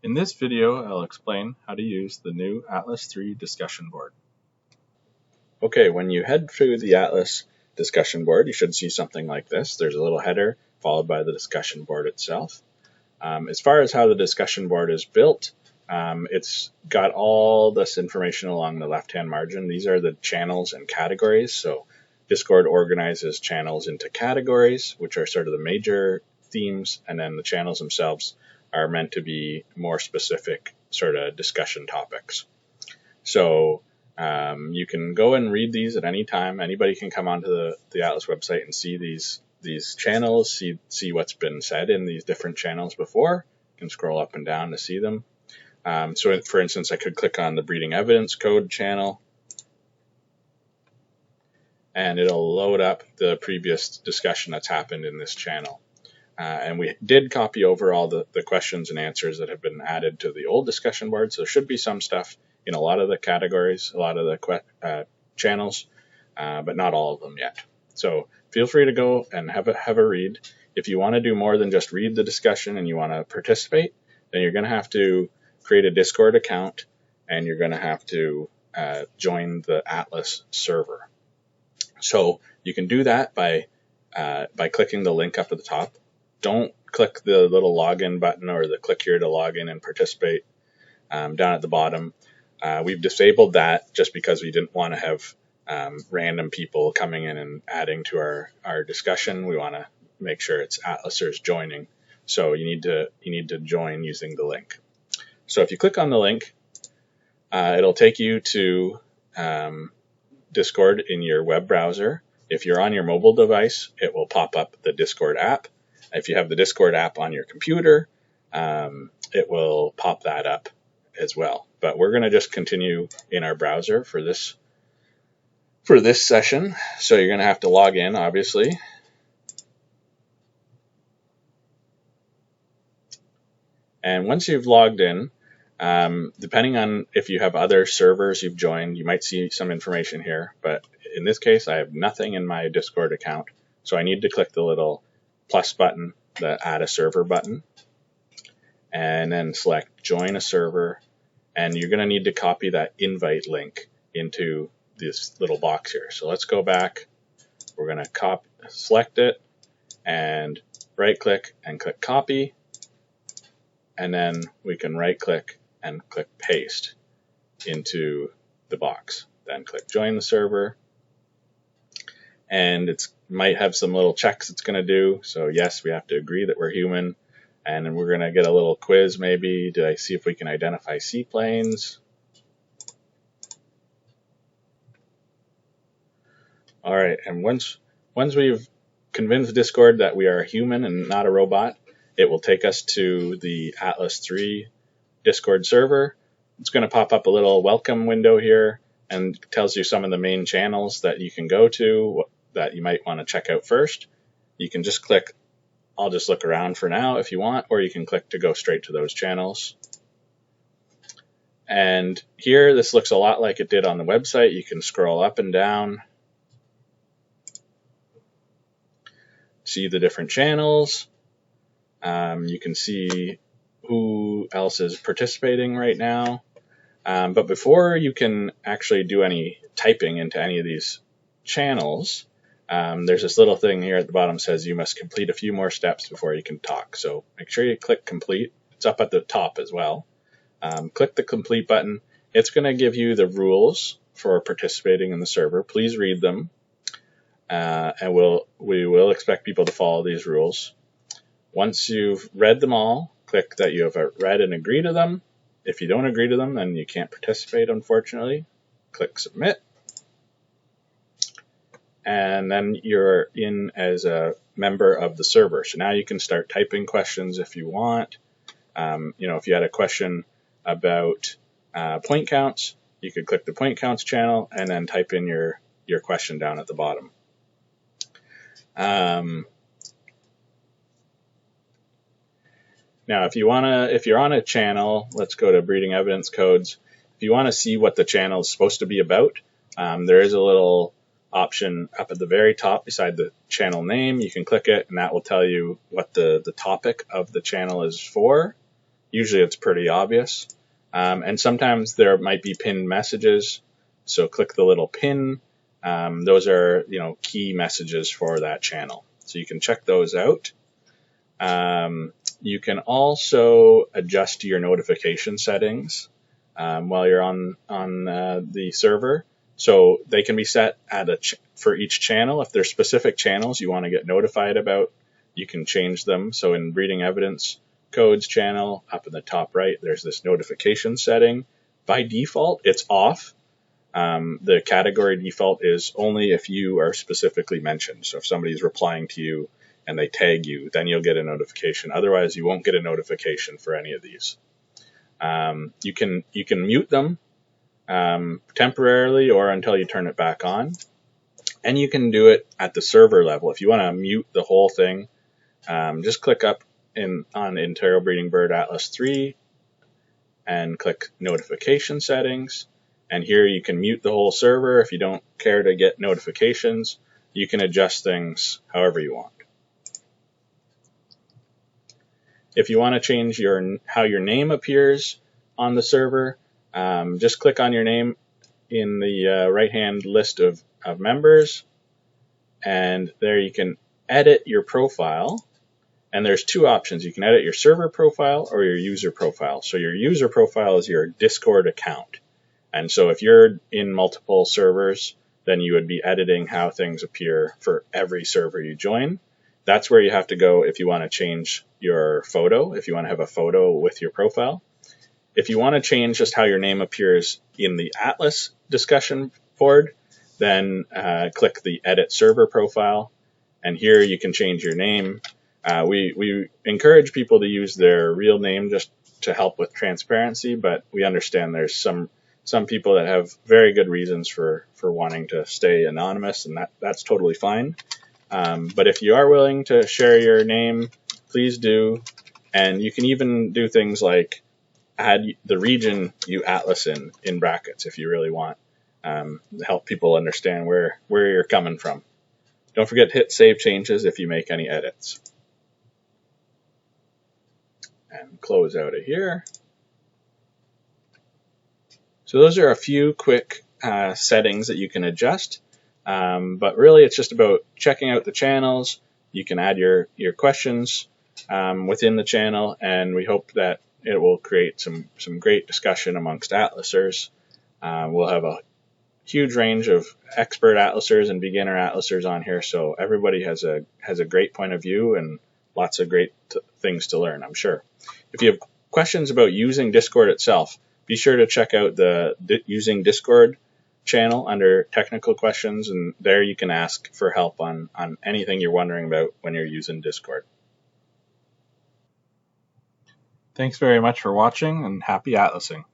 In this video, I'll explain how to use the new Atlas-3 discussion board. Okay, when you head through the Atlas discussion board, you should see something like this. There's a little header followed by the discussion board itself. As far as how the discussion board is built, it's got all this information along the left-hand margin. These are the channels and categories. So Discord organizes channels into categories, which are sort of the major themes, and then the channels themselves are meant to be more specific sort of discussion topics. So you can go and read these at any time. Anybody can come onto the Atlas website and see these channels, see what's been said in these different channels before. You can scroll up and down to see them. So for instance, I could click on the breeding evidence code channel, and it'll load up the previous discussion that's happened in this channel. And we did copy over all the questions and answers that have been added to the old discussion board. So there should be some stuff in a lot of the categories, a lot of the channels, but not all of them yet. So feel free to go and have a read. If you want to do more than just read the discussion and you want to participate, then you're going to have to create a Discord account, and you're going to have to join the Atlas server. So you can do that by clicking the link up at the top. Don't click the little login button or the click here to log in and participate down at the bottom. We've disabled that just because we didn't want to have random people coming in and adding to our discussion. We want to make sure it's Atlasers joining. So you need to join using the link. So if you click on the link, it'll take you to Discord in your web browser. If you're on your mobile device, it will pop up the Discord app. If you have the Discord app on your computer, it will pop that up as well. But we're going to just continue in our browser for this session. So you're going to have to log in, obviously. And once you've logged in, depending on if you have other servers you've joined, you might see some information here. But in this case, I have nothing in my Discord account. So I need to click the little plus button, the add a server button, and then select join a server. And you're going to need to copy that invite link into this little box here. So let's go back. We're going to select it and right click and click copy. And then we can right click and click paste into the box. Then click join the server. And it might have some little checks it's going to do. So yes, we have to agree that we're human. And then we're going to get a little quiz maybe. Did I see if we can identify seaplanes? All right, and once we've convinced Discord that we are a human and not a robot, it will take us to the Atlas-3 Discord server. It's going to pop up a little welcome window here and tells you some of the main channels that you can go to that you might want to check out first. You can just click, I'll just look around for now if you want, or you can click to go straight to those channels. And here, this looks a lot like it did on the website. You can scroll up and down, see the different channels. You can see who else is participating right now. But before you can actually do any typing into any of these channels, there's this little thing here at the bottom that says you must complete a few more steps before you can talk. So make sure you click complete. It's up at the top as well. Click the complete button. It's going to give you the rules for participating in the server. Please read them. And we will expect people to follow these rules. Once you've read them all, click that you have read and agree to them. If you don't agree to them, then you can't participate, unfortunately. Click submit. And then you're in as a member of the server. So now you can start typing questions if you want. If you had a question about point counts, you could click the point counts channel and then type in your question down at the bottom. Now, if you're on a channel, let's go to breeding evidence codes. If you want to see what the channel is supposed to be about, there is a little option up at the very top beside the channel name. You can click it, and that will tell you what the topic of the channel is for. Usually it's pretty obvious. And sometimes there might be pinned messages. So click the little pin. Those are, key messages for that channel. So you can check those out. You can also adjust your notification settings while you're on the server. So they can be set for each channel. If there's specific channels you want to get notified about, you can change them. So in Reading Evidence Codes channel, up in the top right, there's this notification setting. By default, it's off. The category default is only if you are specifically mentioned. So if somebody's replying to you and they tag you, then you'll get a notification. Otherwise, you won't get a notification for any of these. You can mute them temporarily or until you turn it back on. And you can do it at the server level. If you want to mute the whole thing, just click up on Interior Breeding Bird Atlas-3 and click Notification Settings. And here you can mute the whole server. If you don't care to get notifications, you can adjust things however you want. If you want to change how your name appears on the server, just click on your name in the right-hand list of members, and there you can edit your profile. And there's two options. You can edit your server profile or your user profile. So your user profile is your Discord account. And so if you're in multiple servers, then you would be editing how things appear for every server you join. That's where you have to go if you want to change your photo, if you want to have a photo with your profile. If you want to change just how your name appears in the Atlas discussion board, then click the Edit Server Profile. And here you can change your name. We encourage people to use their real name just to help with transparency, but we understand there's some people that have very good reasons for wanting to stay anonymous, and that's totally fine. But if you are willing to share your name, please do. And you can even do things like add the region you atlas in brackets if you really want, to help people understand where you're coming from. Don't forget to hit Save Changes if you make any edits. And close out of here. So those are a few quick settings that you can adjust. But really, it's just about checking out the channels. You can add your questions within the channel, and we hope that it will create some great discussion amongst atlasers. We'll have a huge range of expert atlasers and beginner atlasers on here, so everybody has a great point of view and lots of great things to learn, I'm sure. If you have questions about using Discord itself, be sure to check out the Using Discord channel under technical questions, and there you can ask for help on anything you're wondering about when you're using Discord. Thanks very much for watching, and happy atlasing.